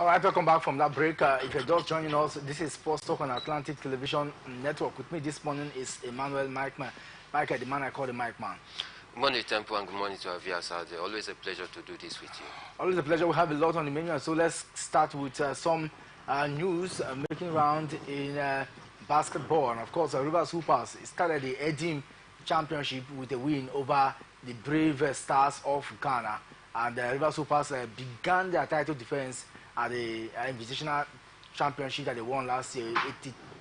All right, welcome back from that break. If you're just joining us, this is Sports Talk on Atlantic Television Network. With me this morning is Emmanuel Mike, Mike, the man I call the Mike Man. Good morning, Tempo, and good morning to our viewers out there. Always a pleasure to do this with you. Always a pleasure. We have a lot on the menu, so let's start with some news making round in basketball. And of course, Rivers Hoopers started the Edim Championship with a win over the Brave Stars of Ghana. And Rivers Hoopers began their title defense at the Invitational Championship that they won last year,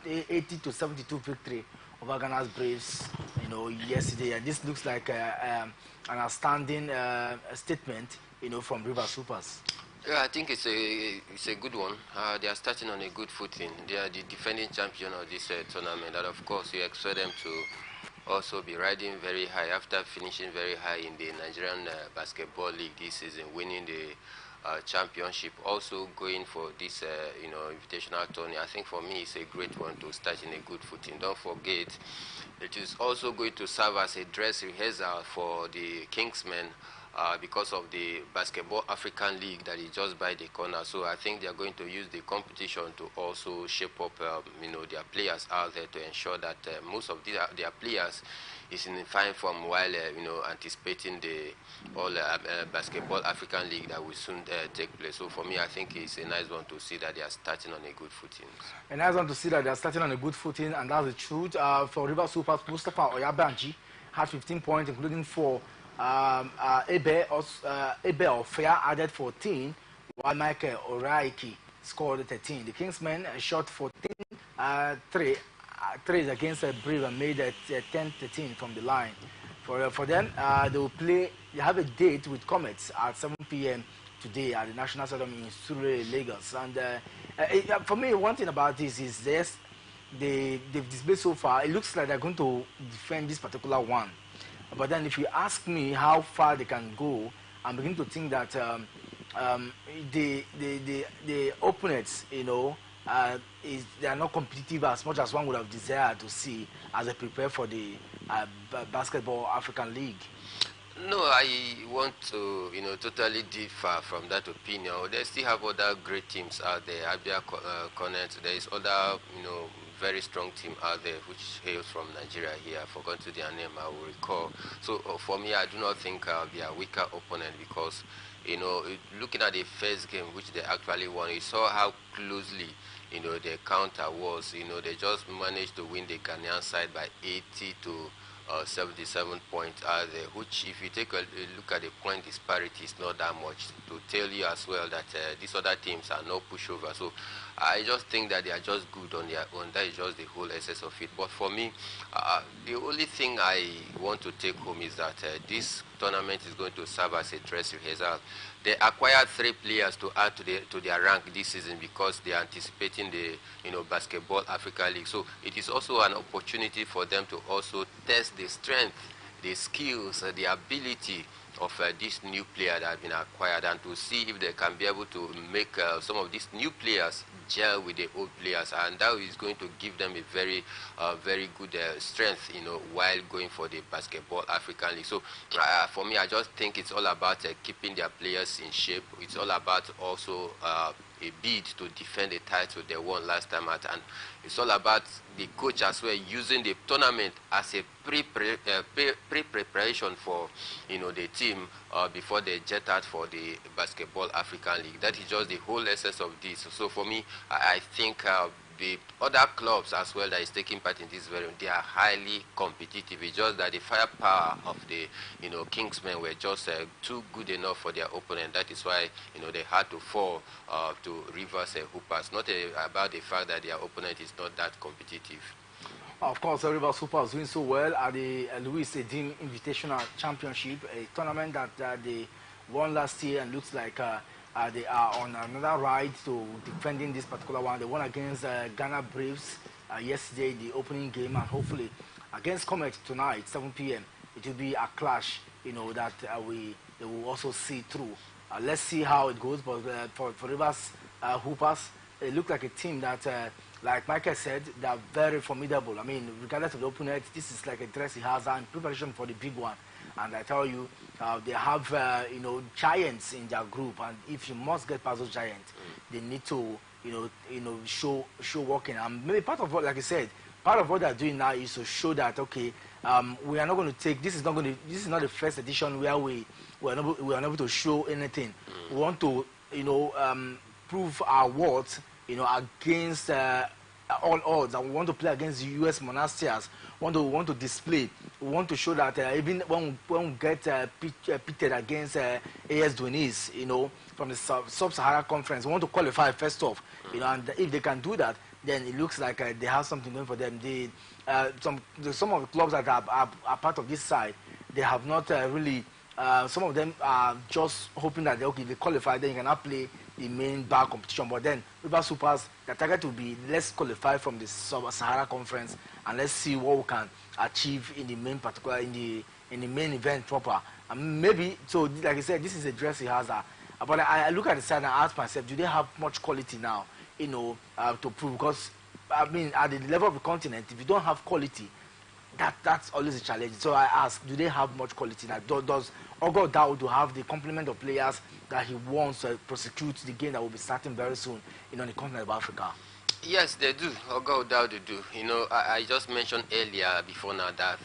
80-72 victory over Ghana's Braves, yesterday. And this looks like an outstanding statement, from Rivers Supers. Yeah, I think it's a good one. They are starting on a good footing. They are the defending champion of this tournament. And of course, you expect them to also be riding very high after finishing very high in the Nigerian Basketball League this season, winning the championship, also going for this invitational tourney. I think for me it's a great one to start in a good footing. Don't forget, it is also going to serve as a dress rehearsal for the Kingsmen because of the Basketball African League that is just by the corner. So I think they are going to use the competition to also shape up their players out there to ensure that most of their players is in fine form while anticipating the Basketball African League that will soon take place. So for me, I think it's a nice one to see that they are starting on a good footing. A nice one to see that they are starting on a good footing, and that's the truth. For River Super, Mustafa Oyabanji had 15 points, including 4. Ebe Ofea added 14, while Michael Oraiki scored 13. The Kingsmen shot 14 threes against Brave and made 10-13 from the line. For them, they will play. They have a date with Comets at 7 p.m. today at the National Stadium in Surrey, Lagos. And for me, one thing about this is they've displayed so far. It looks like they're going to defend this particular one. But then, if you ask me how far they can go, I'm beginning to think that the opponents, they are not competitive as much as one would have desired to see as they prepare for the Basketball African League. No, I want to, totally differ from that opinion. They still have other great teams out there. Abia Connect, there is other, very strong team out there which hails from Nigeria here. I forgot their name, I will recall. So for me, I do not think they are a weaker opponent because, looking at the first game which they actually won, you saw how closely, the counter was. They just managed to win the Ghanaian side by 80 to 77 points out there, which if you take a look at the point disparity, is not that much, to tell you as well that these other teams are no pushover. So I just think that they are just good on their own. That is just the whole essence of it. But for me, the only thing I want to take home is that this tournament is going to serve as a dress rehearsal. They acquired 3 players to add to their rank this season because they are anticipating the Basketball Africa League. So it is also an opportunity for them to also test the strength, the skills, the ability of this new player that have been acquired, and to see if they can be able to make some of these new players gel with the old players, and that is going to give them a very good strength, while going for the Basketball African League. So for me, I just think it's all about keeping their players in shape. It's all about also a bid to defend the title they won last time out, and it's all about the coach as well using the tournament as a pre-preparation for the team before they jet out for the Basketball African League. That is just the whole essence of this. So for me, I think the other clubs as well that is taking part in this variant, they are highly competitive. It's just that the firepower of the Kingsmen were just too good enough for their opponent. That is why they had to fall to Rivers Hoopers. Not about the fact that their opponent is not that competitive. Of course, Rivers Super is doing so well at the Louis Edim Invitational Championship, a tournament that they won last year, and looks like they are on another ride to defending this particular one. They won against Ghana Braves yesterday, the opening game, and hopefully against Comet tonight, 7 p.m. It will be a clash, that they will also see through. Let's see how it goes. But for Rivers Hoopers, it looked like a team that, like Michael said, they are very formidable. I mean, regardless of the opponent, this is like a dress rehearsal and preparation for the big one. And I tell you, they have giants in their group, and if you must get past those giants, they need to show working. And maybe part of what, like I said, part of what they're doing now is to show that okay, we are not going to take this is not the first edition where we are unable to show anything. We want to prove our worth against all odds, and we want to play against the U.S. monastiers. We want to display. We want to show that even when we get pitted against AS Dunis, from the Sub-Sahara Conference, we want to qualify first off. And if they can do that, then it looks like they have something going for them. Some of the clubs that are part of this side, they have not really. Some of them are just hoping that they qualify, then you cannot play the main bar competition. But then River Supers, the target will be let's qualify from the Sub-Sahara Conference and let's see what we can achieve in the main particular in the main event proper. And maybe so, like I said, this is a dress he has. But I look at the side and I ask myself, do they have much quality now? To prove, because I mean, at the level of the continent, if you don't have quality, that's always a challenge. So I ask, do they have much quality now? Does Ogo Daud have the complement of players that he wants to prosecute the game that will be starting very soon on the continent of Africa? Yes, they do. Ogo Daud do. I just mentioned earlier before now that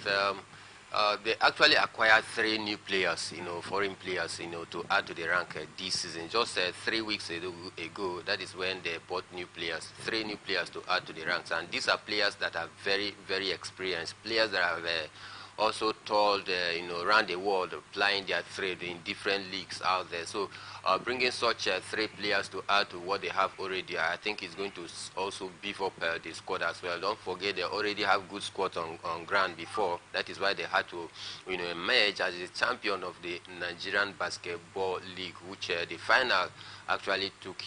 they actually acquired 3 new players, foreign players, to add to the rank this season. Just 3 weeks ago, that is when they bought new players, 3 new players to add to the ranks. And these are players that are very, very experienced, players that have also told, around the world, plying their trade in different leagues out there. So bringing such 3 players to add to what they have already, I think is going to also beef up the squad as well. Don't forget, they already have good squads on ground before. That is why they had to emerge as the champion of the Nigerian Basketball League, which the final actually took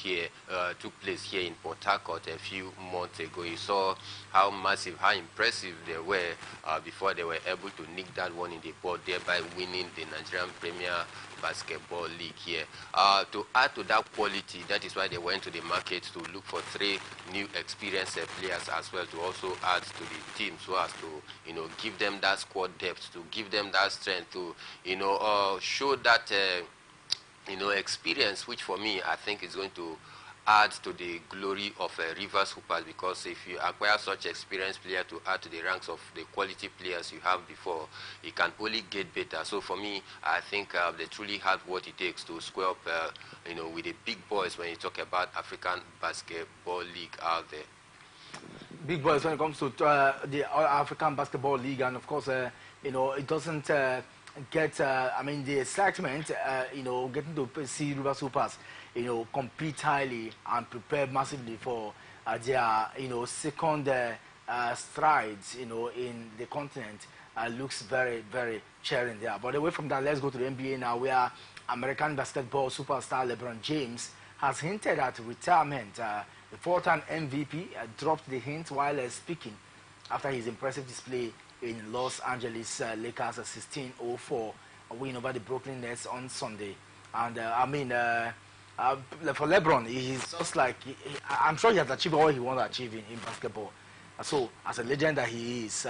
place here in Port Harcourt a few months ago. You saw how massive, how impressive they were before they were able to nick that one in the bud, thereby winning the Nigerian Premier Basketball League here. To add to that quality, that is why they went to the market to look for 3 new experienced players as well, to also add to the team, so as to give them that squad depth, to give them that strength, to show that experience, which for me I think is going to add to the glory of River Hoopers, because if you acquire such experienced player to add to the ranks of the quality players you have before, it can only get better. So for me, I think they truly have what it takes to square up with the big boys when you talk about African Basketball League out there. Big boys when it comes to the African Basketball League, and of course it doesn't get I mean the excitement getting to see River Supers compete highly and prepare massively for their second strides in the continent looks very, very cheering there. But away from that, let's go to the NBA now, where American basketball superstar LeBron James has hinted at retirement. The 4-time MVP dropped the hint while speaking after his impressive display in Los Angeles Lakers' 16-04 win over the Brooklyn Nets on Sunday. And I mean, for LeBron, he's just like, I'm sure he has achieved all he wants to achieve in basketball. So, as a legend that he is,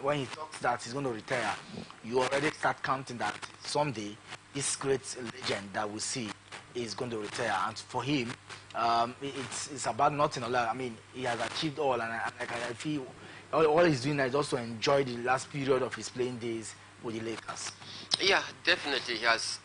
when he talks that he's going to retire, you already start counting that someday this great legend that we see is going to retire. And for him, it's about nothing. I mean, he has achieved all, and I feel all he's doing is just to enjoy the last period of his playing days with the Lakers. Yeah, definitely he has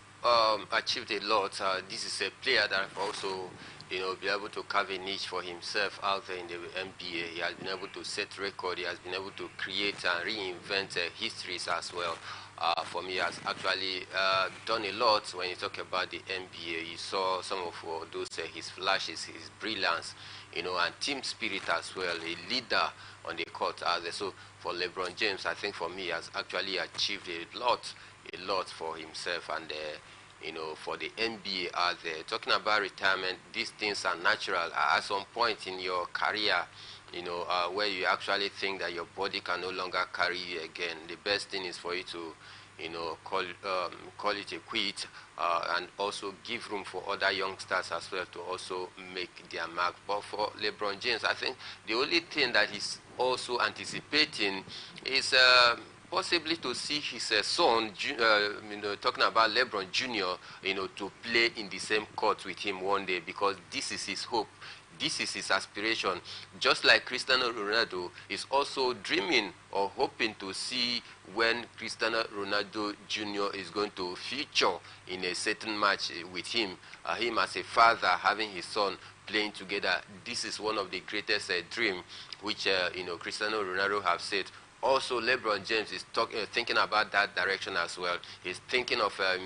achieved a lot. This is a player that also be able to carve a niche for himself out there in the NBA. He has been able to set record. He has been able to create and reinvent histories as well. For me, he has actually done a lot. When you talk about the NBA, you saw some of those his flashes, his brilliance, and team spirit as well. A leader on the court out there. So for LeBron James, I think for me, he has actually achieved a lot for himself and for the NBA out there. Talking about retirement, these things are natural. At some point in your career, where you actually think that your body can no longer carry you again, the best thing is for you to, call it a quit, and also give room for other youngsters as well to also make their mark. But for LeBron James, I think the only thing that he's also anticipating is possibly to see his son, talking about LeBron Jr., to play in the same court with him one day, because this is his hope. This is his aspiration. Just like Cristiano Ronaldo is also dreaming or hoping to see when Cristiano Ronaldo Jr. is going to feature in a certain match with him. Him as a father having his son playing together. This is one of the greatest dream which Cristiano Ronaldo have said. Also, LeBron James is thinking about that direction as well. He's thinking of a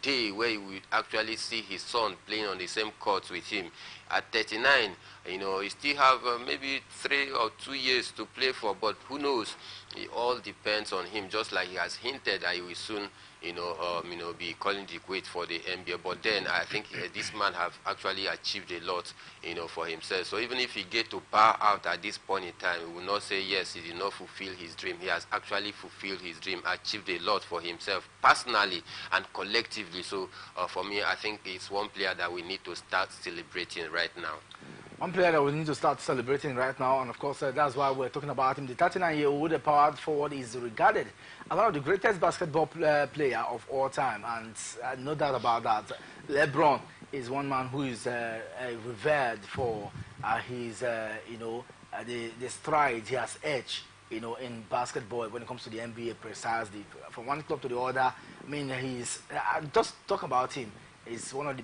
day where he will actually see his son playing on the same court with him. At 39, he still have maybe 3 or 2 years to play for, but who knows? It all depends on him. Just like he has hinted that he will soon, be calling the quit for the NBA. But then I think this man have actually achieved a lot, for himself. So even if he get to bow out at this point in time, we will not say yes, he did not fulfill his dream. He has actually fulfilled his dream, achieved a lot for himself personally and collectively. So for me, I think it's one player that we need to start celebrating right now. One player that we need to start celebrating right now, and of course that's why we're talking about him. The 39-year-old power forward is regarded as one of the greatest basketball player of all time, and no doubt about that. LeBron is one man who is revered for his, the strides he has edged, in basketball when it comes to the NBA precisely. From one club to the other, I mean, he's, just talk about him, he's one of the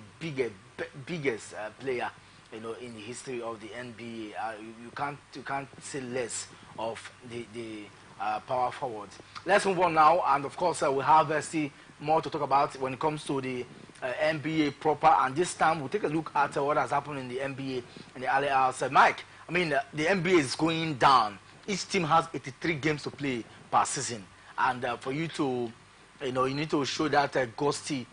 biggest player, in the history of the NBA. You can't say less of the power forward. Let's move on now, and of course we have still more to talk about when it comes to the NBA proper. And this time we'll take a look at what has happened in the NBA in the early hours. Mike, I mean, the NBA is going down. Each team has 83 games to play per season, and for you to, you need to show that ghosty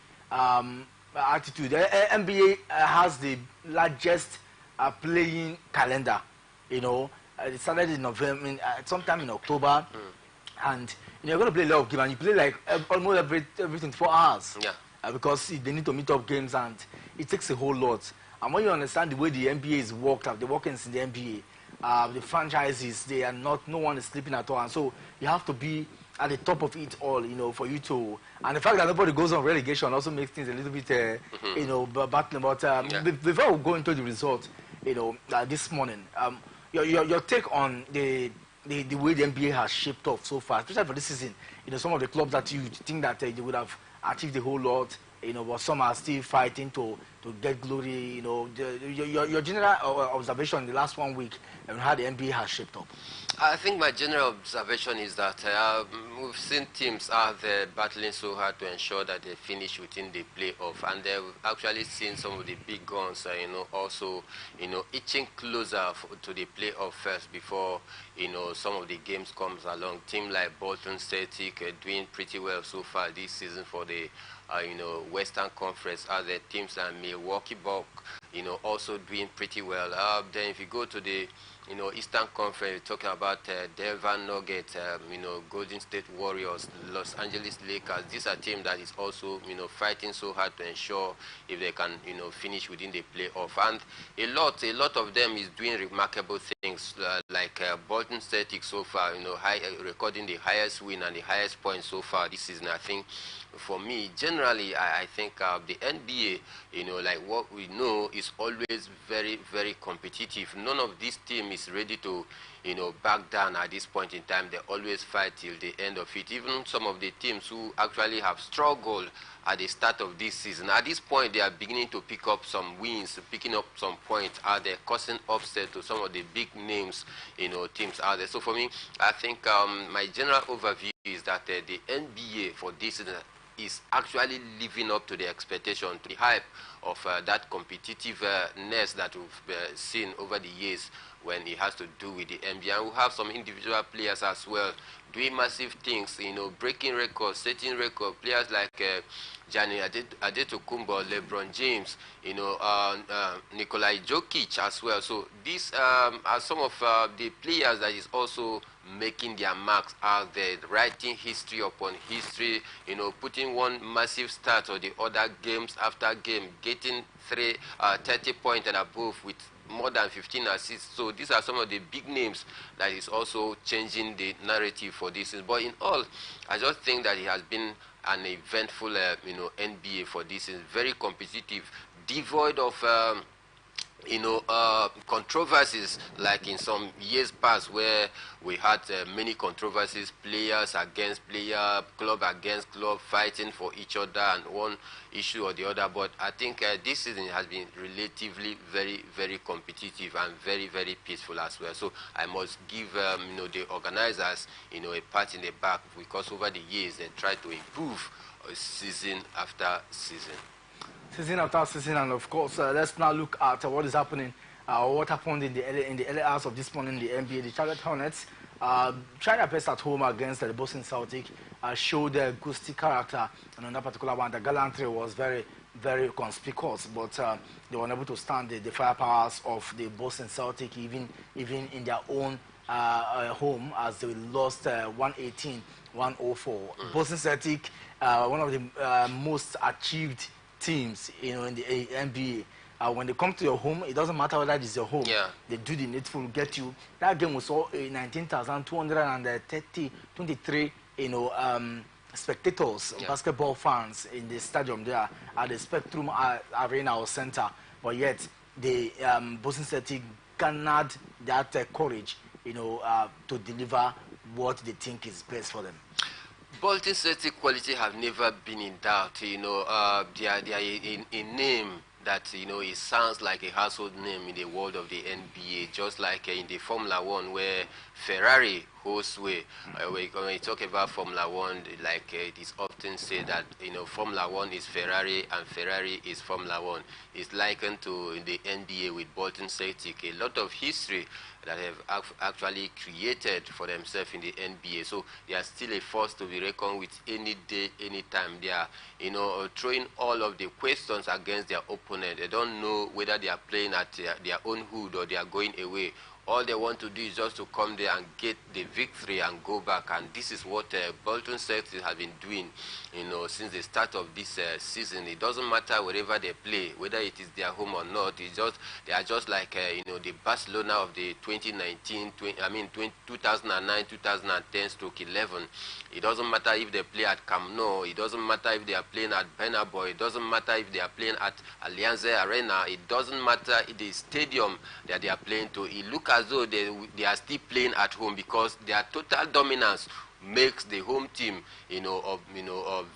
attitude. The NBA has the largest playing calendar. It started in November, sometime in October, and you're going to play a lot of games, and you play like almost every 24 hours. Yeah. Because they need to meet up games, and it takes a whole lot. And when you understand the way the NBA is worked out, the workings in the NBA, the franchises, they are not, no one is sleeping at all, and so you have to be at the top of it all, for you to, and the fact that nobody goes on relegation also makes things a little bit, battling. But before we go into the result, this morning, your take on the way the NBA has shaped up so far, especially for this season. Some of the clubs that you think that they would have achieved a whole lot, but some are still fighting to get glory. Your general observation in the last 1 week and how the NBA has shaped up. I think my general observation is that we've seen teams out there battling so hard to ensure that they finish within the playoff, and they've actually seen some of the big guns, also, itching closer to the playoff first before, some of the games comes along. Team like Bolton Celtic doing pretty well so far this season for the Western Conference. Other teams like Milwaukee Bucks, also doing pretty well. Then if you go to the Eastern Conference, talking about Denver Nuggets, Golden State Warriors, Los Angeles Lakers. These are teams that is also, fighting so hard to ensure if they can, finish within the playoff. And a lot of them is doing remarkable things, like Bolton Celtics so far, recording the highest win and the highest points so far this season. I think, for me, generally, I think the NBA, like what we know, is always very, very competitive. None of this team is ready to, back down at this point in time. They always fight till the end of it. Even some of the teams who actually have struggled at the start of this season, at this point, they are beginning to pick up some wins, picking up some points out there, causing upset to some of the big names, teams out there. So for me, I think my general overview is that the NBA for this season is actually living up to the expectation, to the hype of that competitiveness that we've seen over the years when it has to do with the NBA. And we have some individual players as well doing massive things, breaking records, setting records. Players like Gianni Antetokounmpo, LeBron James, Nikola Jokic as well. So these are some of the players that is also making their marks out there, writing history upon history, putting one massive start or the other games after game, getting 30 points and above with more than 15 assists. So these are some of the big names that is also changing the narrative for this. But in all, I just think that it has been an eventful, NBA for this. Is very competitive, devoid of controversies like in some years past where we had many controversies, players against player, club against club, fighting for each other and one issue or the other. But I think this season has been relatively very, very competitive and very, very peaceful as well. So I must give the organizers a pat in the back, because over the years they try to improve season after season. Season after season, and of course, let's now look at what is happening, what happened in the early hours of this morning in the NBA. The Charlotte Hornets tried their best at home against the Boston Celtics, showed their gusty character, and on that particular one, the gallantry was very, very conspicuous, but they were unable to stand the firepowers of the Boston Celtics, even in their own home, as they lost 118-104. Boston Celtics, one of the most achieved teams, in the NBA. When they come to your home, it doesn't matter whether it's your home. Yeah. They do the needful, get you. That game was all 19,223, spectators, basketball fans in the stadium there at the Spectrum Arena or Center. But yet, the Boston Celtics garnered that courage, to deliver what they think is best for them. Bolton Celtic quality have never been in doubt. They are a name that it sounds like a household name in the world of the NBA, just like in the Formula One where Ferrari holds way. When you talk about Formula One, like it is often said that Formula One is Ferrari and Ferrari is Formula One. It's likened to in the NBA with Bolton Celtic, a lot of history that have actually created for themselves in the NBA. So they are still a force to be reckoned with any day, any time. They are, throwing all of the questions against their opponent. They don't know whether they are playing at their own hood or they are going away. All they want to do is just to come there and get the victory and go back. And this is what Bolton Celtics have been doing, since the start of this season. It doesn't matter wherever they play, whether it is their home or not. They are just like the Barcelona of the 2009-2010-11. It doesn't matter if they play at Camp Nou. It doesn't matter if they are playing at Bernabeu. It doesn't matter if they are playing at Allianz Arena. It doesn't matter the stadium that they are playing to. It looks as though they are still playing at home, because their total dominance makes the home team,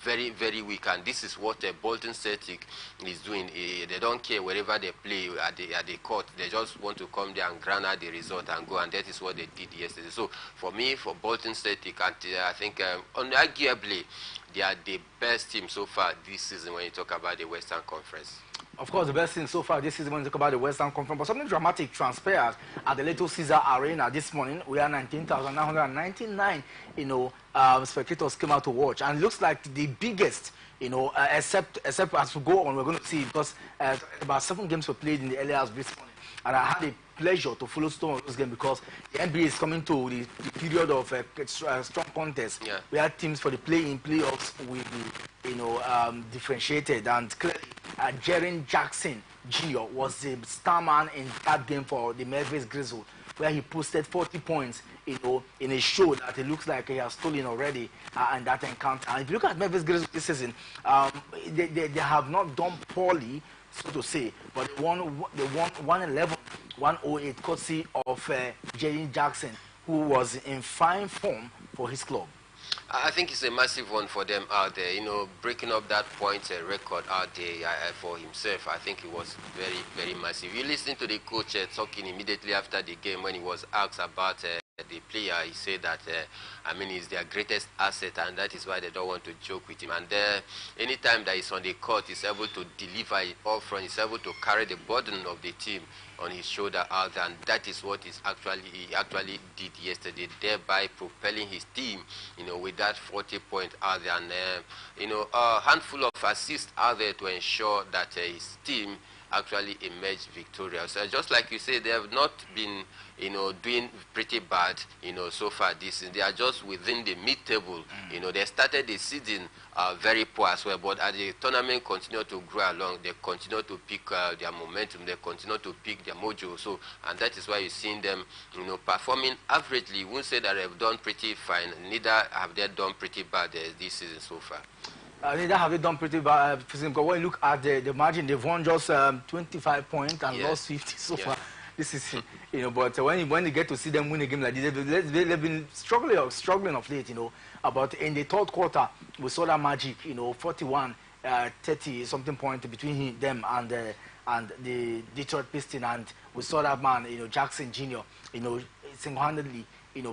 very, very weak. And this is what Bolton Celtic is doing. They don't care wherever they play at the court. They just want to come there and grind out the result and go. And that is what they did yesterday. So for me, for Bolton Celtic, I think unarguably they are the best team so far this season when you talk about the Western Conference. Of course, the best thing so far this season when you talk about the Western Conference, but something dramatic transpired at the Little Caesar Arena this morning. We are 19,999, spectators came out to watch, and it looks like the biggest, except as we go on, we're going to see, because about 7 games were played in the early hours this morning, and I had the pleasure to follow some of those games, because the NBA is coming to the period of strong contest, where teams for the play-in playoffs will be, differentiated, and clearly, Jaren Jackson Jr. was the star man in that game for the Memphis Grizzlies, where he posted 40 points, in a show that it looks like he has stolen already in that encounter. And if you look at Memphis Grizzlies this season, they have not done poorly, so to say, but they won 111-108, courtesy of Jaren Jackson, who was in fine form for his club. I think it's a massive one for them out there, breaking up that point record out there for himself. I think it was very, very massive. You listen to the coach talking immediately after the game when he was asked about the player. He said that, he's their greatest asset, and that is why they don't want to joke with him. And anytime that he's on the court, he's able to deliver it up front. He's able to carry the burden of the team on his shoulder out there, and that is what he actually did yesterday, thereby propelling his team, with that 40 point out there, and a handful of assists out there to ensure that his team actually emerged victorious. Just like you say, they have not been, doing pretty bad, so far this season. They are just within the mid-table. They started the season very poor as well, but as the tournament continued to grow along, they continue to pick their momentum, they continue to pick their mojo. So, and that is why you're seeing them, performing averagely. You won't say that they've done pretty fine, neither have they done pretty bad this season so far. Neither have they done pretty bad, because when you look at the margin, they've won just 25 points and lost 50 so far this season. But when you get to see them win a game like this, they've been struggling of late. But in the third quarter, we saw that magic. 41, 30 something point between them and the Detroit Pistons, and we saw that man, Jackson Jr. Single-handedly,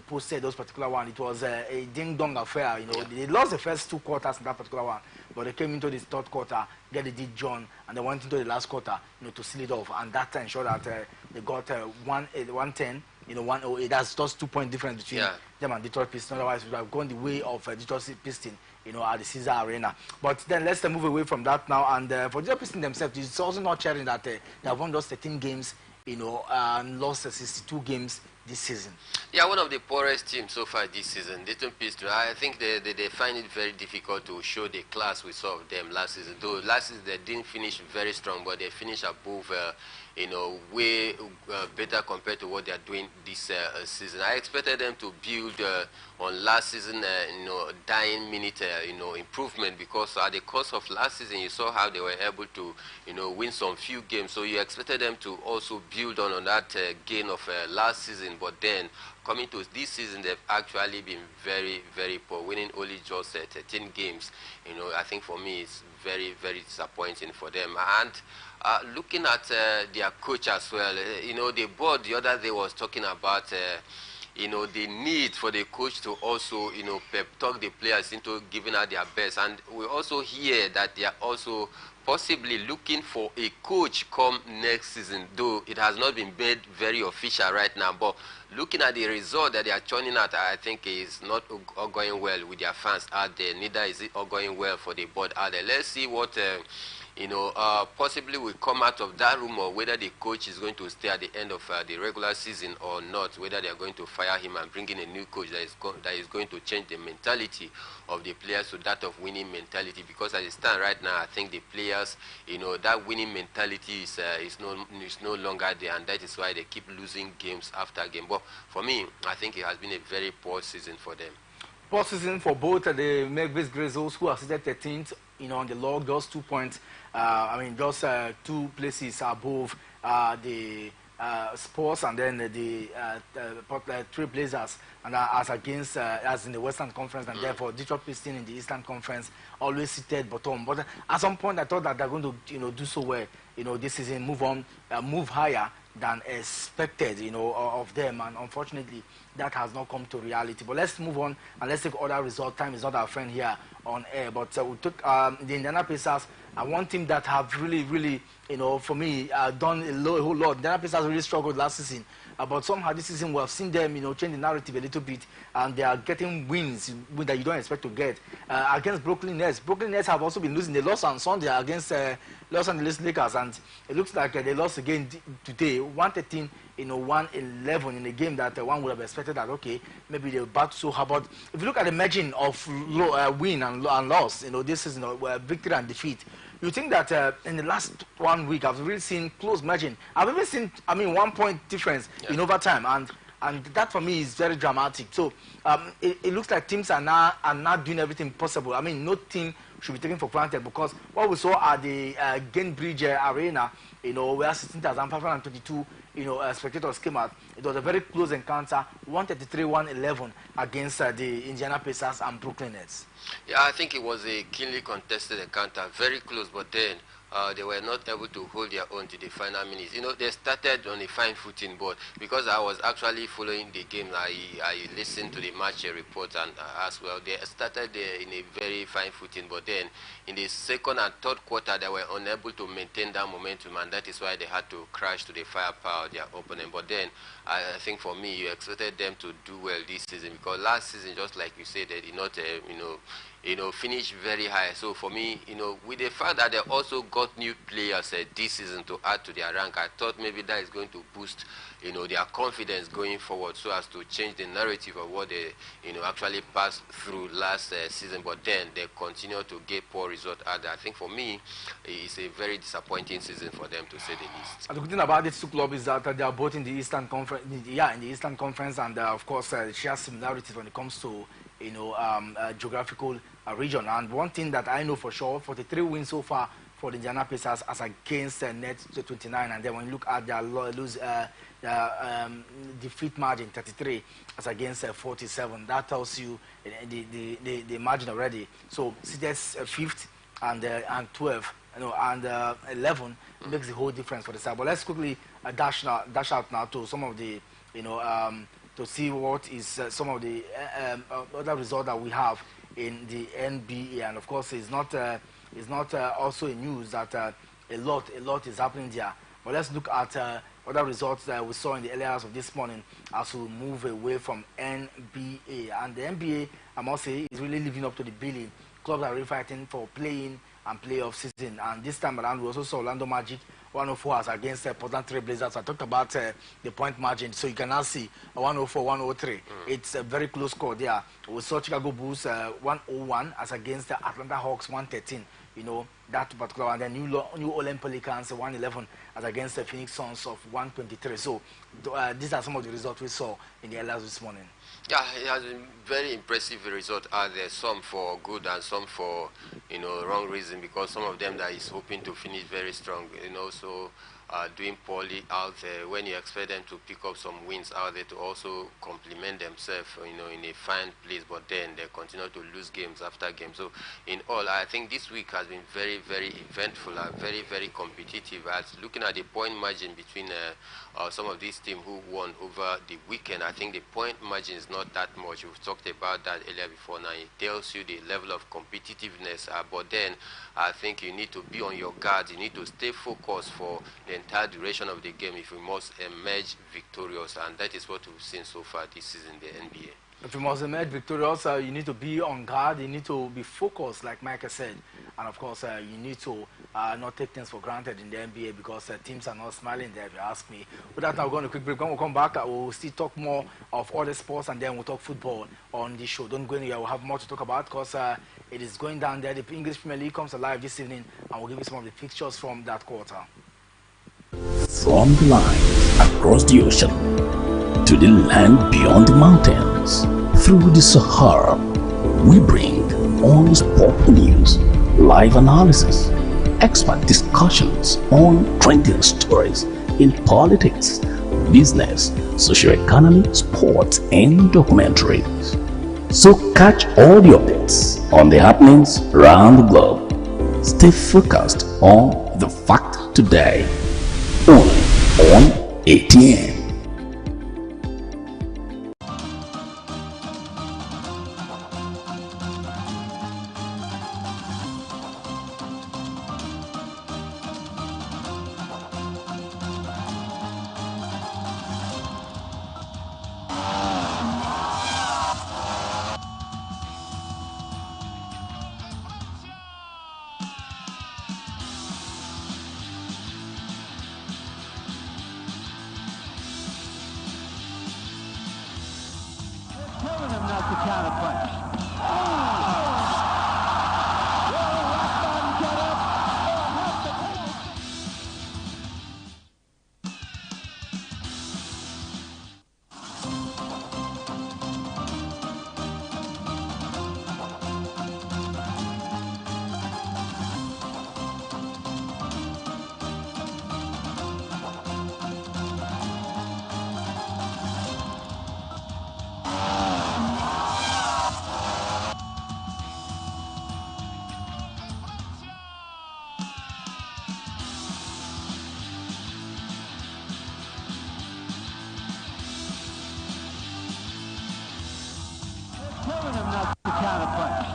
posted those particular one. It was a ding-dong affair. They lost the first 2 quarters in that particular one, but they came into this third quarter, get the deed John, and they went into the last quarter, to seal it off, and that ensured that they got 110, 108. That's just 2 point difference between them and Detroit Pistons. Otherwise, we would have gone the way of Detroit Pistons, at the Caesar Arena. But then let's move away from that now. And for Detroit Pistons themselves, it's also not sharing that they have won just 13 games, and lost 62 games this season. Yeah, one of the poorest teams so far this season. Detroit Pistons, I think they find it very difficult to show the class we saw of them last season. Though last season they didn't finish very strong, but they finished above, way better compared to what they are doing this season. I expected them to build on last season, dying minute, improvement, because at the course of last season, you saw how they were able to, win some few games. So you expected them to also build on that gain of last season. But then, coming to this season, they've actually been very, very poor, winning only just 13 games. I think for me, it's very, very disappointing for them. And looking at their coach as well, the board the other day was talking about, the need for the coach to also, pep talk the players into giving out their best. And we also hear that they are also possibly looking for a coach come next season, though it has not been made very official right now. But looking at the result that they are churning out, I think is not all going well with their fans out there. Neither is it all going well for the board out there. Let's see what possibly will come out of that rumor, whether the coach is going to stay at the end of the regular season or not, whether they are going to fire him and bring in a new coach that is going to change the mentality of the players to that of winning mentality. Because as it stands right now, I think the players, that winning mentality is no longer there, and that is why they keep losing games after game. But for me, I think it has been a very poor season for them. Poor season for both the Memphis Grizzlies, who are seated 13th, on the log, just 2 points. Just 2 places above the Spurs, and then the Trail Blazers, and as against as in the Western Conference, and therefore Detroit Pistons in the Eastern Conference always seated bottom. But at some point, I thought that they're going to do so well, this season, move higher than expected, of them, and unfortunately that has not come to reality. But let's move on and let's take other results. Time is not our friend here on air, but we took the Indiana Pacers, one team that have really, for me, done a whole lot. The Indiana Pacers really struggled last season, but somehow this season we have seen them, change the narrative a little bit, and they are getting wins that you don't expect to get against Brooklyn Nets. Brooklyn Nets have also been losing. They lost on Sunday against Los Angeles Lakers, and it looks like they lost again today, 113, 111 in a game that one would have expected that, okay, maybe they'll battle so hard. But if you look at the margin of win and loss, this is victory and defeat, you think that in the last 1 week I've really seen close margin. I've even seen, 1 point difference in overtime, and that for me is very dramatic. So it looks like teams are now doing everything possible. No team should be taken for granted, because what we saw at the Gainbridge Arena, where 16,522 spectators came out, it was a very close encounter, 133-111 against the Indiana Pacers and Brooklyn Nets. Yeah, I think it was a keenly contested encounter, very close, but then they were not able to hold their own to the final minutes. They started on a fine footing, but because I was actually following the game, I listened to the match report and as well. They started in a very fine footing, but then in the second and third quarter, they were unable to maintain that momentum, and that is why they had to crash to the firepower of their opponent. But then I think for me, you expected them to do well this season, because last season, just like you said, they did not, finish very high. So for me, with the fact that they also got new players this season to add to their rank, I thought maybe that is going to boost, their confidence going forward, so as to change the narrative of what they, actually passed through last season. But then they continue to get poor result out there. I think for me, it's a very disappointing season for them, to say the least. And the good thing about these two clubs is that they are both in the Eastern Conference. Yeah, in the Eastern Conference, and of course, share similarities when it comes to geographical region. And one thing that I know for sure, 43 wins so far for the Indiana Pacers as against net 29, and then when you look at their defeat margin, 33 as against 47, that tells you the margin already. So see, that's fifth and 12, and 11 makes the whole difference for the side. But let's quickly dash out now to some of the to see what is some of the other results that we have in the NBA. And of course, it's not also a news that a lot is happening there. But let's look at other results that we saw in the early hours of this morning as we move away from NBA. And the NBA, I must say, is really living up to the billing. Clubs are really fighting for playing and playoff season. And this time around, we also saw Orlando Magic 104 against Portland Trail Blazers. I talked about the point margin, so you can now see 104-103. It's a very close score there. We saw Chicago Bulls 101 as against the Atlanta Hawks 113. That particular one. Then New Orleans Pelicans 111 as against the Phoenix Suns of 123. So these are some of the results we saw in the LS this morning. Yeah, it has been very impressive result out there, some for good and some for wrong reason, because some of them that is hoping to finish very strong, so doing poorly out there, when you expect them to pick up some wins out there to also complement themselves, in a fine place, but then they continue to lose games after game. So in all, I think this week has been very, very eventful and very, very competitive. As looking at the point margin between some of these teams who won over the weekend, I think the point margin is not that much. We've talked about that earlier before. Now it tells you the level of competitiveness, but then I think you need to be on your guard. You need to stay focused for the entire duration of the game if you must emerge victorious, and that is what we've seen so far this season in the NBA. If you must emerge victorious, you need to be on guard, you need to be focused, like Michael said, and of course you need to not take things for granted in the NBA, because teams are not smiling there, if you ask me. With that, now we're going to a quick break. When we come back, we'll still talk more of other sports, and then we'll talk football on the show. Don't go anywhere, we'll have more to talk about, because it is going down there. The English Premier League comes alive this evening, and we'll give you some of the fixtures from that quarter. From the line across the ocean to the land beyond the mountains, through the Sahara, we bring all sport news, live analysis, expert discussions on trending stories in politics, business, socio-economy, sports, and documentaries. So catch all the updates on the happenings around the globe. Stay focused on the fact today, only on ATN. Telling him not to counterpunch. Telling him not to counterpunch.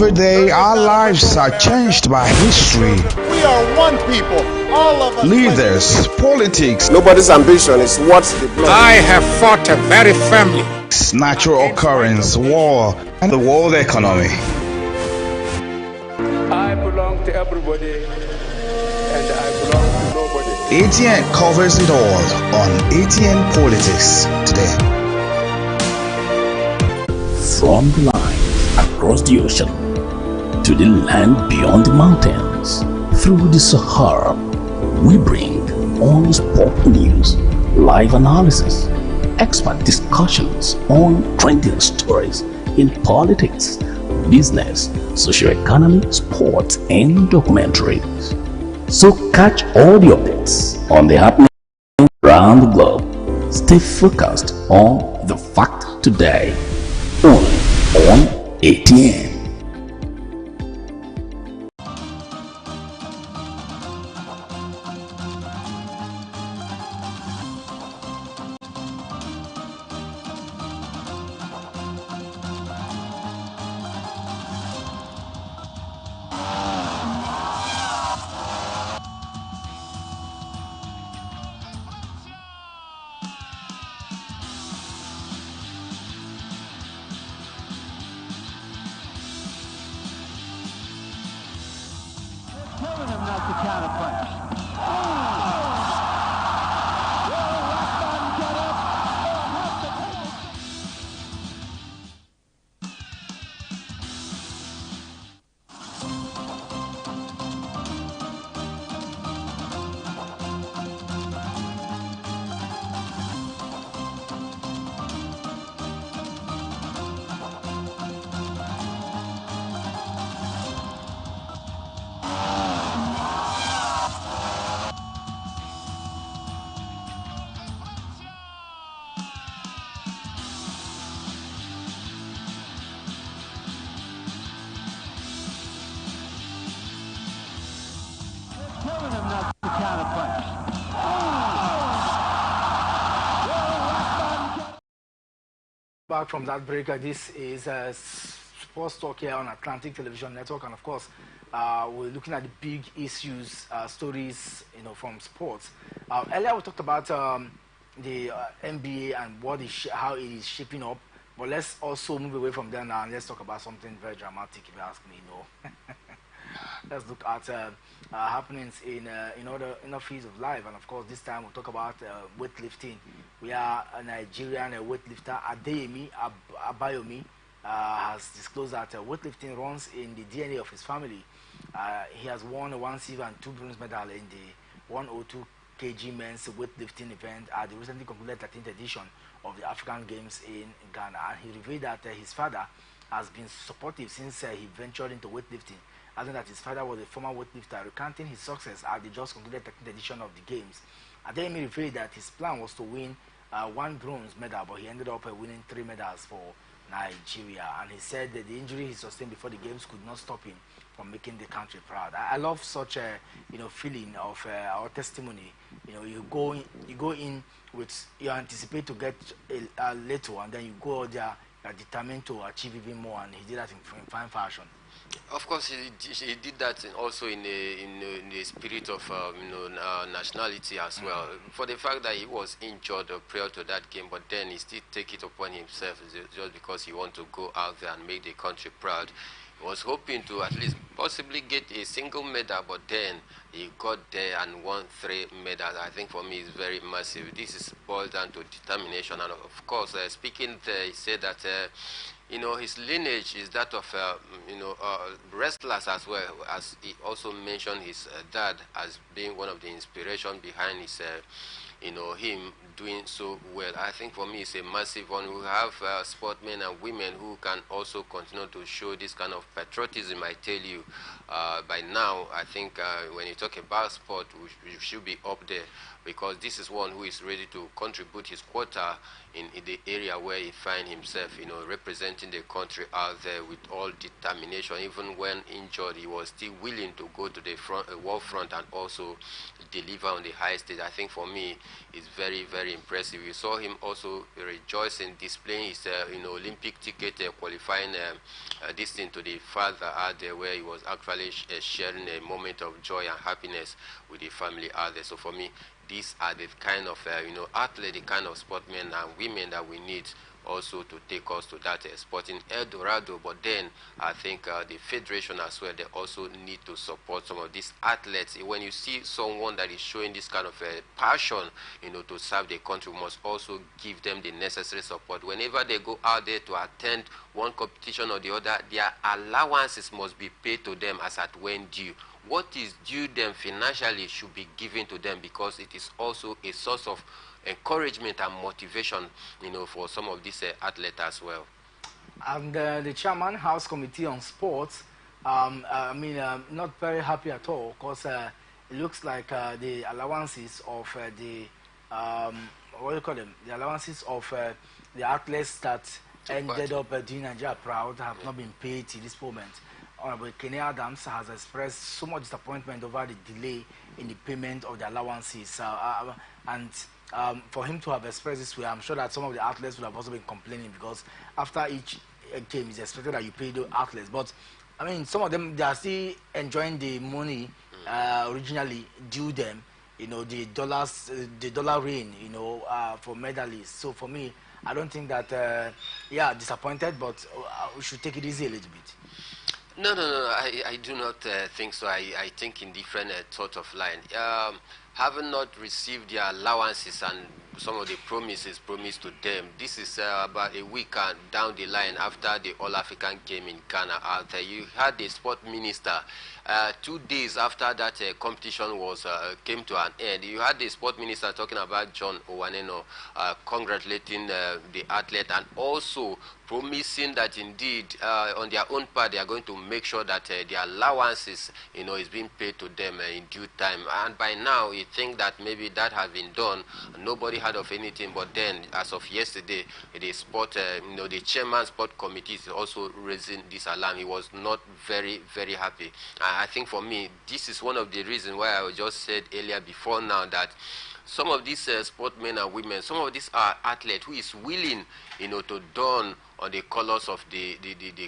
Every day, our lives are changed by history. We are one people, all of us. Leaders, politics, Nobody's ambition is what the blood. I have fought very firmly. natural occurrence, war, and the world economy. I belong to everybody, and I belong to nobody. ATN covers it all on ATN Politics today. From the line across the ocean to the land beyond the mountains, through the Sahara, we bring on sport news, live analysis, expert discussions on trending stories in politics, business, socio-economy, sports, and documentaries. So catch all the updates on the happening around the globe. Stay focused on the fact today, only on ATN. Telling him not to counterpunch. Telling him not to counterpunch. Back from that break, this is Sports Talk here on Atlantic Television Network, and of course, we're looking at the big issues, stories, from sports. Earlier we talked about the NBA and how it is shaping up, but let's also move away from there now and let's talk about something very dramatic, if you ask me. Let's look at happenings in other fields of life, and of course this time we'll talk about weightlifting. We are a Nigerian weightlifter, Adeyemi Abayomi, has disclosed that weightlifting runs in the DNA of his family. He has won 1 silver and 2 bronze medals in the 102 kg men's weightlifting event at the recently concluded 13th edition of the African Games in Ghana. And he revealed that his father has been supportive since he ventured into weightlifting, adding that his father was a former weightlifter, recounting his success at the just concluded 13th edition of the Games. Adeyemi revealed that his plan was to win 1 bronze medal, but he ended up winning 3 medals for Nigeria. And he said that the injury he sustained before the Games could not stop him from making the country proud. I love such a feeling of our testimony. You go in with, you anticipate to get a little, and then you go out there determined to achieve even more, and he did that in fine fashion. Of course, he did that also in the spirit of nationality as well. For the fact that he was injured prior to that game, but then he still take it upon himself just because he want to go out there and make the country proud. He was hoping to at least possibly get a single medal, but then he got there and won 3 medals. I think for me it's very massive. This is boiled down to determination, and of course, speaking there, he said that his lineage is that of wrestlers as well, as he also mentioned his dad as being one of the inspiration behind his him doing so well. I think for me it's a massive one. We have sportsmen and women who can also continue to show this kind of patriotism. I tell you, by now I think when you talk about sport, we should be up there. because this is one who is ready to contribute his quota in the area where he finds himself, representing the country out there with all determination. Even when injured, he was still willing to go to the war front and also deliver on the high stage. I think for me, it's very, very impressive. We saw him also rejoicing, displaying his Olympic ticket, qualifying this thing to the father out there, where he was actually sharing a moment of joy and happiness with the family out there. So for me, these are the kind of athlete, the kind of sportmen and women that we need also to take us to that sporting El Dorado. But then I think the federation as well, they also need to support some of these athletes. When you see someone that is showing this kind of passion, to serve the country, we must also give them the necessary support. Whenever they go out there to attend one competition or the other, their allowances must be paid to them as at when due. What is due them financially should be given to them, because it is also a source of encouragement and motivation, for some of these athletes as well. And the chairman, House Committee on Sports, not very happy at all, because it looks like the allowances of the allowances of the athletes that ended up doing Nigeria proud have not been paid to this moment. Honorable Kenny Adams has expressed so much disappointment over the delay in the payment of the allowances, for him to have expressed this way, I'm sure that some of the athletes would have also been complaining, because after each game it's expected that you pay the athletes. But I mean, some of them, they are still enjoying the money originally due them, the dollar reign, for medalists. So for me, I don't think that disappointed, but we should take it easy a little bit. No, I do not think so. I think in different sort of line. Having not received their allowances and some of the promises promised to them, this is about a week down the line after the All-African game in Ghana. You had the sport minister 2 days after that competition was came to an end. You had the sport minister talking about John Owaneno, congratulating the athlete, and also promising that indeed on their own part they are going to make sure that their allowances is being paid to them in due time. And by now you think that maybe that has been done, nobody heard of anything. But then as of yesterday, the sport the chairman sport committee is also raising this alarm. He was not very, very happy. I think for me, this is one of the reasons why I just said earlier before now that some of these sportmen and women, some of these athletes who is willing, to don on the colors of the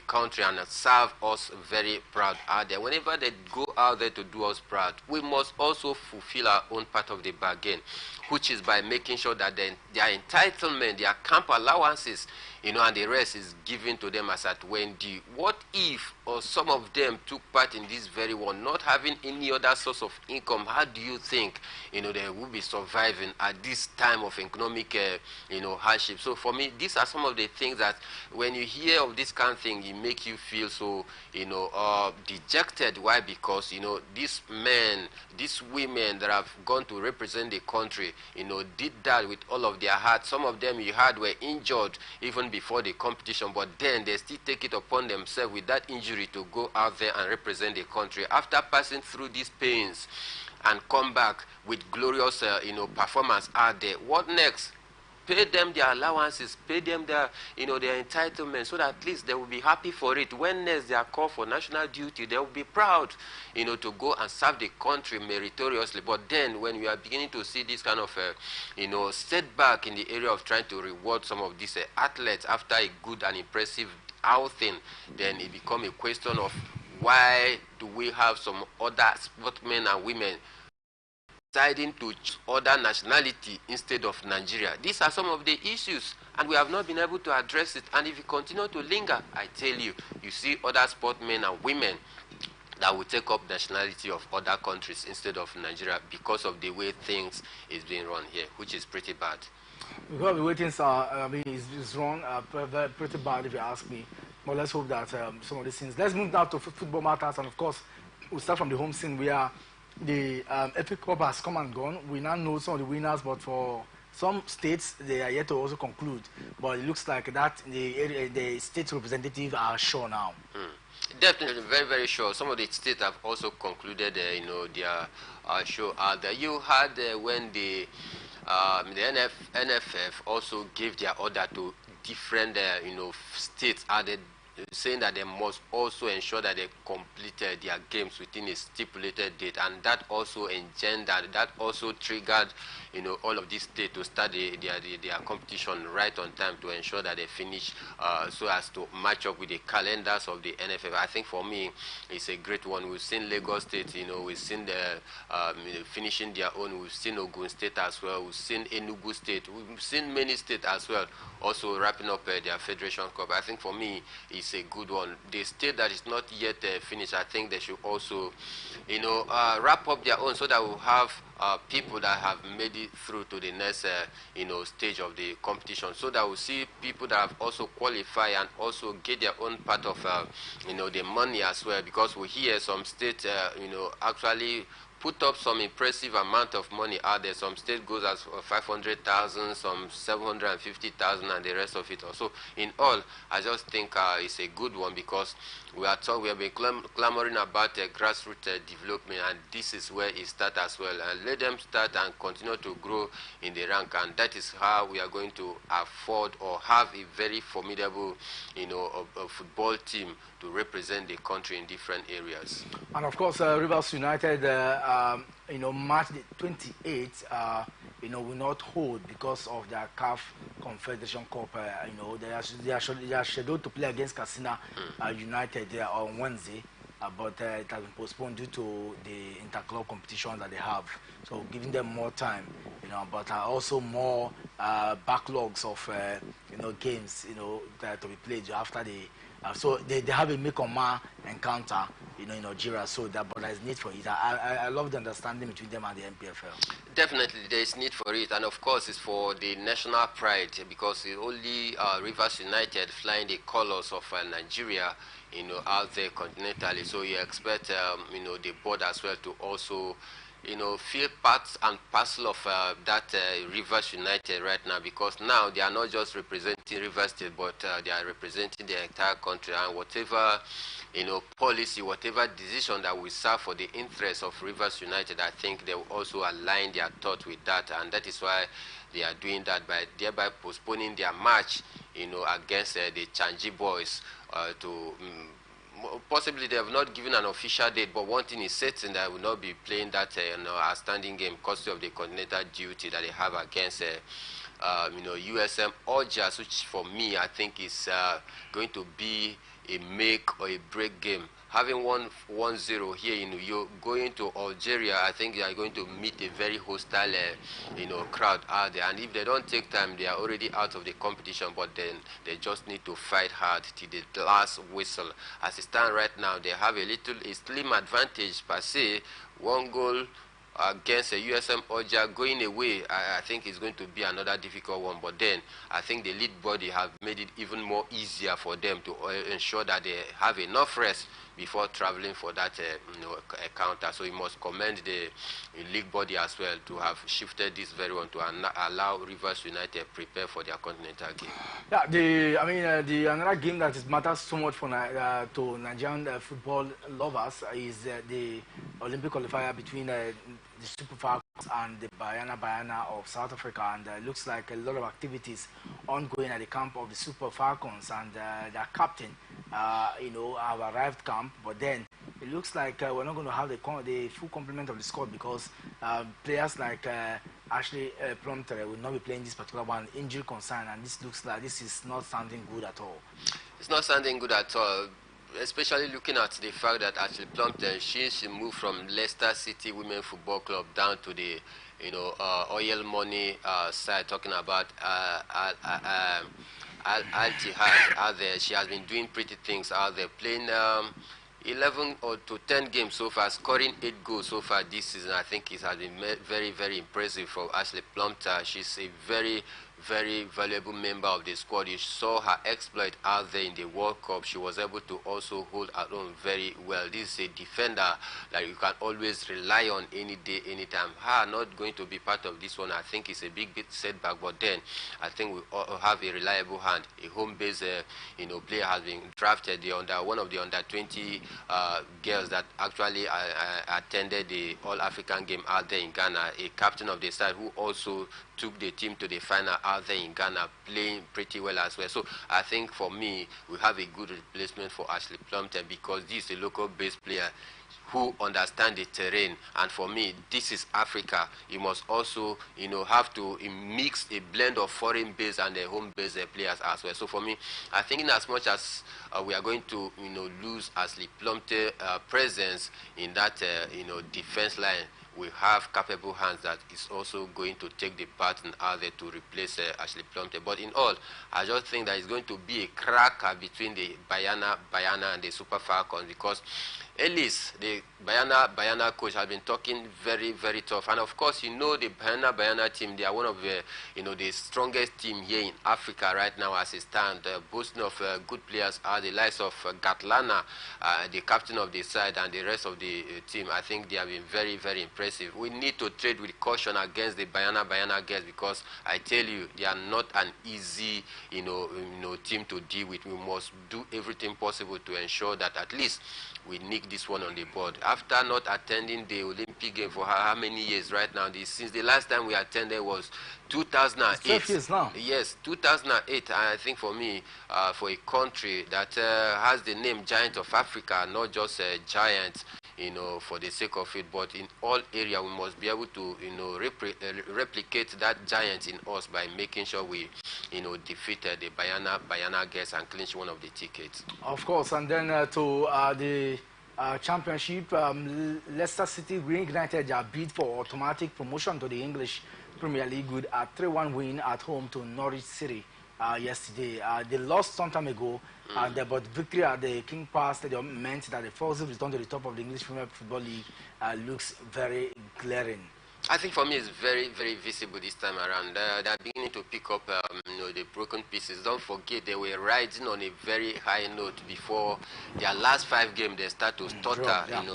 country and serve us very proud out there. Whenever they go out there to do us proud, we must also fulfill our own part of the bargain, which is by making sure that their entitlement, their camp allowances, and the rest is given to them as at when due. What if some of them took part in this very one, not having any other source of income? How do you think, they will be surviving at this time of economic, hardship? So for me, these are some of the things that when you hear of this kind of thing, it makes you feel so, dejected. Why? Because, these men, these women that have gone to represent the country, did that with all of their heart. Some of them you heard were injured even before the competition, but then they still take it upon themselves with that injury to go out there and represent the country after passing through these pains and come back with glorious, performance out there. What next? Pay them their allowances, pay them their, their entitlements, so that at least they will be happy for it. When next they are called for national duty, they will be proud, to go and serve the country meritoriously. But then when we are beginning to see this kind of, setback in the area of trying to reward some of these athletes after a good and impressive outing, then it becomes a question of why do we have some other sportsmen and women deciding to choose other nationality instead of Nigeria? These are some of the issues, and we have not been able to address it. And if you continue to linger, I tell you, you see other sportsmen and women that will take up nationality of other countries instead of Nigeria because of the way things is being run here, which is pretty bad. Because the way things are, it's wrong, pretty bad if you ask me. But let's hope that some of these things. Let's move now to football matters, and of course, we'll start from the home scene where the Epic Cup has come and gone. We now know some of the winners, but for some states, they are yet to also conclude. But it looks like that the state representatives are sure now. Definitely, very, very sure. Some of the states have also concluded, their show out there. You had when the NFF also gave their order to different, states added, saying that they must also ensure that they completed their games within a stipulated date, and that also that also triggered, all of these states to start their competition right on time to ensure that they finish so as to match up with the calendars of the NFF. I think for me, it's a great one. We've seen Lagos State, we've seen the finishing their own. We've seen Ogun State as well. We've seen Enugu State. We've seen many states as well also wrapping up their Federation Cup. I think for me, it's a good one. The state that is not yet finished, I think they should also, wrap up their own so that we'll have people that have made it through to the next, stage of the competition, so that we'll see people that have also qualified and also get their own part of, the money as well, because we hear some states, actually put up some impressive amount of money out there. Some state goes as 500,000, some 750,000, and the rest of it also. In all, I just think it's a good one, because we have been clamoring about grassroots development, and this is where it starts as well. And let them start and continue to grow in the rank, and that is how we are going to afford or have a very formidable, a football team to represent the country in different areas. And of course, Rivers United, March the 28th, will not hold because of their CAF Confederation Cup. They are scheduled to play against Katsina United on Wednesday, but it has been postponed due to the interclub competition that they have. So giving them more time, but also more backlogs of games, that to be played after the. So they have a make-or-ma encounter, in Nigeria. So but there's need for it. I love the understanding between them and the MPFL. Definitely, there is need for it, and of course, it's for the national pride, because it's only Rivers United flying the colors of Nigeria, out there continentally. So you expect, the board as well to also, feel part and parcel of that Rivers United right now, because now they are not just representing Rivers State, but they are representing the entire country, and whatever, policy, whatever decision that will serve for the interests of Rivers United, I think they will also align their thought with that, and that is why they are doing that, by thereby postponing their match, against the Changi boys to. Possibly they have not given an official date, but one thing is certain, that I will not be playing that outstanding game because of the continental duty that they have against USM Orjas, which for me I think is going to be a make or a break game. Having won 1-0 here in New York, going to Algeria, I think they are going to meet a very hostile, crowd out there. And if they don't take time, they are already out of the competition. But then they just need to fight hard till the last whistle. As it stands right now, they have a slim advantage per se. One goal against a USM Oja going away, I think it's going to be another difficult one. But then I think the lead body have made it even more easier for them to ensure that they have enough rest before traveling for that counter. So you must commend the league body as well to have shifted this very one to allow Rivers United prepare for their continental game. Yeah, the another game that matters so much for to Nigerian football lovers is the Olympic qualifier between the Super Falcons and the Bayana of South Africa, and it looks like a lot of activities ongoing at the camp of the Super Falcons, and their captain have arrived camp, but then it looks like we're not going to have the full complement of the squad, because players like Ashley Plumtree will not be playing this particular one, injury concern, and this looks like this is not sounding good at all. It's not sounding good at all, especially looking at the fact that Ashley Plumtree, she moved from Leicester City Women Football Club down to the oil money side, talking about Al Ittihad out there. She has been doing pretty things out there, playing 11 or to 10 games so far, scoring 8 goals so far this season. I think it has been very, very impressive for Ashley Plumpton. She's a very, very valuable member of the squad. You saw her exploit out there in the World Cup. She was able to also hold her own very well. This is a defender that you can always rely on any day, anytime. Her not going to be part of this one, I think it's a big setback, but then I think we all have a reliable hand. A home-based player has been drafted, one of the under 20 girls that actually attended the All-African game out there in Ghana, a captain of the side who also took the team to the final out there in Ghana, playing pretty well as well. So I think for me, we have a good replacement for Ashley Plumpton because this is a local-based player who understand the terrain. And for me, this is Africa. You must also, have to mix a blend of foreign-based and home-based players as well. So for me, I think in as much as we are going to, lose Ashley Plumpton presence in that, defense line, we have capable hands that is also going to take the baton out there to replace Ashley Plumpton. But in all, I just think that it's going to be a cracker between the Bayana and the Super Falcons because Ellis, the Bayana coach, has been talking very, very tough. And of course, the Bayana team, they are one of the, the strongest team here in Africa right now as it stands. Boasting of good players are the likes of Gatlana, the captain of the side, and the rest of the team. I think they have been very, very impressive. We need to trade with caution against the Bayana girls because I tell you, they are not an easy, team to deal with. We must do everything possible to ensure that at least we nick this one on the board. After not attending the Olympic game for how many years right now? Since the last time we attended was 2008. 12 years now. Yes, 2008. I think for me, for a country that has the name Giant of Africa, not just a giant, for the sake of it, but in all areas we must be able to, replicate that giant in us by making sure we, defeat the Bayana girls and clinch one of the tickets. Of course, and then to the championship, Leicester City reignited their bid for automatic promotion to the English Premier League with a 3-1 win at home to Norwich City yesterday. They lost some time ago, but victory at the King Power Stadium meant that the forced return to the top of the English Premier Football League looks very glaring. I think for me it's very, very visible this time around. They're beginning to pick up, the broken pieces. Don't forget they were riding on a very high note before their last 5 games. They start to stutter. In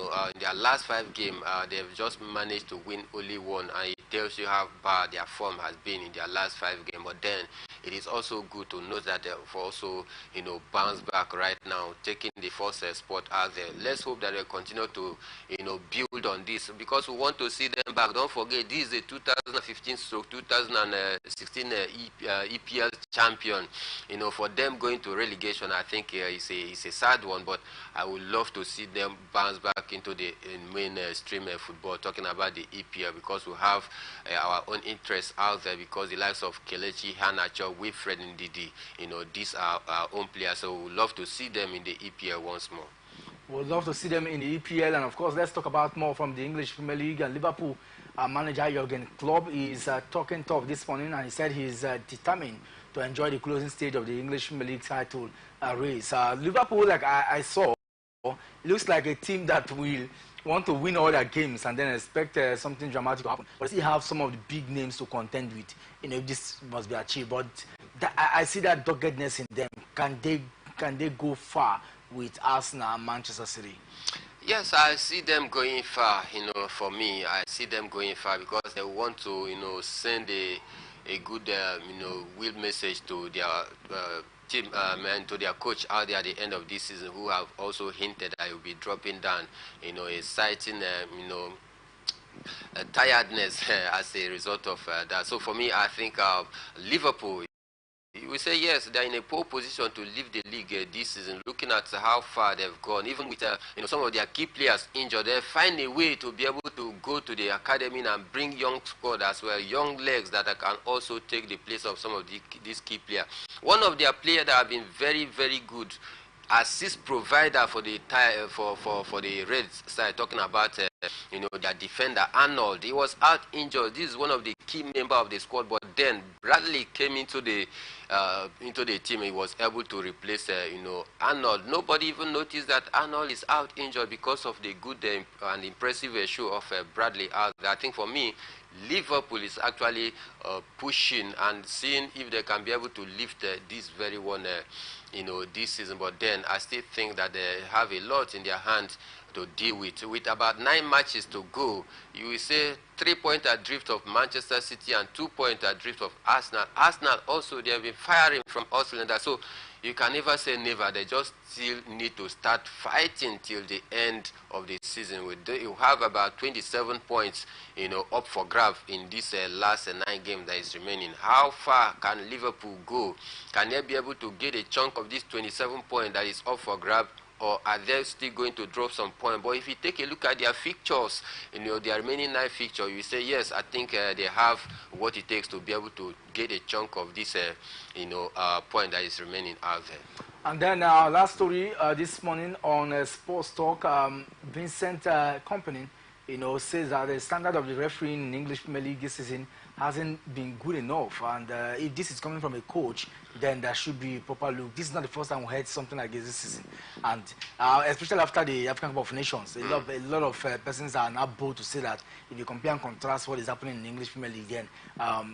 their last 5 games, they've just managed to win only one, and it tells you how bad their form has been in their last 5 games. But then it is also good to note that they've also, bounce back right now, taking the first spot out there. Let's hope that they continue to, build on this because we want to see them back. Don't forget, this is the 2015-2016 EPL champion. For them going to relegation, I think it's a sad one, but I would love to see them bounce back into the mainstream football, talking about the EPL, because we have our own interests out there, because the likes of Kelechi Iheanacho, Wilfred Ndidi, these are our own players, so we would love to see them in the EPL once more. We'd love to see them in the EPL, and of course, let's talk about more from the English Premier League. And Liverpool manager Jurgen Klopp is talking tough this morning, and he said he's determined to enjoy the closing stage of the English Premier League title race. Liverpool, like I saw, looks like a team that will want to win all their games and then expect something dramatic to happen. But still have some of the big names to contend with. This must be achieved. But I see that doggedness in them. Can they go far with Arsenal and Manchester City? Yes, I see them going far. For me, I see them going far because they want to, send a good, will message to their team and to their coach out there at the end of this season, who have also hinted that he will be dropping down, citing, tiredness as a result of that. So for me, I think Liverpool, we say yes, they're in a poor position to leave the league this season. Looking at how far they've gone, even with some of their key players injured, they find a way to be able to go to the academy and bring young squad as well, young legs that can also take the place of some of these key players. One of their players that have been very, very good assist provider for the for the Reds side, talking about their defender Arnold. He was out injured. This is one of the key member of the squad, but then Bradley came into the team. He was able to replace Arnold. Nobody even noticed that Arnold is out injured because of the good and impressive show of Bradley out there. I think for me, Liverpool is actually pushing and seeing if they can be able to lift this very one, this season. But then I still think that they have a lot in their hands to deal with. With about 9 matches to go, you will say 3-point adrift of Manchester City and 2-point adrift of Arsenal. Arsenal also, they have been firing from all cylinders. So you can never say never. They just still need to start fighting till the end of the season. You have about 27 points, up for grab in this last 9 games that is remaining. How far can Liverpool go? Can they be able to get a chunk of this 27 points that is up for grab? Or are they still going to drop some points? But if you take a look at their fixtures, their remaining 9 fixtures, you say, yes, I think they have what it takes to be able to get a chunk of this, point that is remaining out there. And then last story this morning on Sports Talk, Vincent Kompany, says that the standard of the refereeing in English Premier League this season hasn't been good enough, and if this is coming from a coach, then there should be a proper look. This is not the first time we heard something like this season, and especially after the African Cup of Nations, a lot of persons are now bold to say that if you compare and contrast what is happening in the English Premier League, then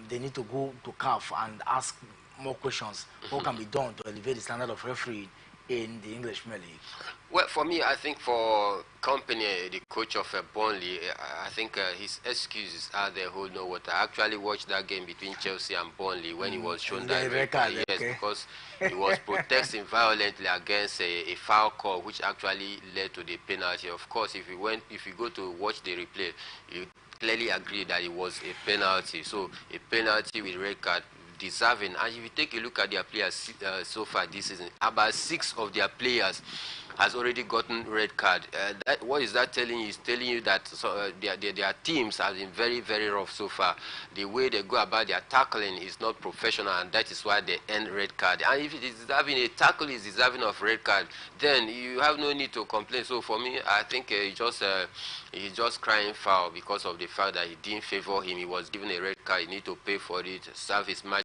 they need to go to CAF and ask more questions. What can be done to elevate the standard of refereeing in the English Premier League? Well, for me, I think for Kompany, the coach of Burnley, I think his excuses are the whole no water. I actually watched that game between Chelsea and Burnley when he was shown that red card. Yes, because he was protesting violently against a foul call, which actually led to the penalty. Of course, if you go to watch the replay, you clearly agree that it was a penalty. So a penalty with red card, deserving. And if you take a look at their players so far this season, about 6 of their players has already gotten red card. What is that telling you? It's telling you that their teams have been very, very rough so far. The way they go about their tackling is not professional, and that is why they end red card. And if it is deserving, a tackle is deserving of red card, then you have no need to complain. So for me, I think he's just crying foul because of the fact that he didn't favor him. He was given a red card. He need to pay for it, serve his match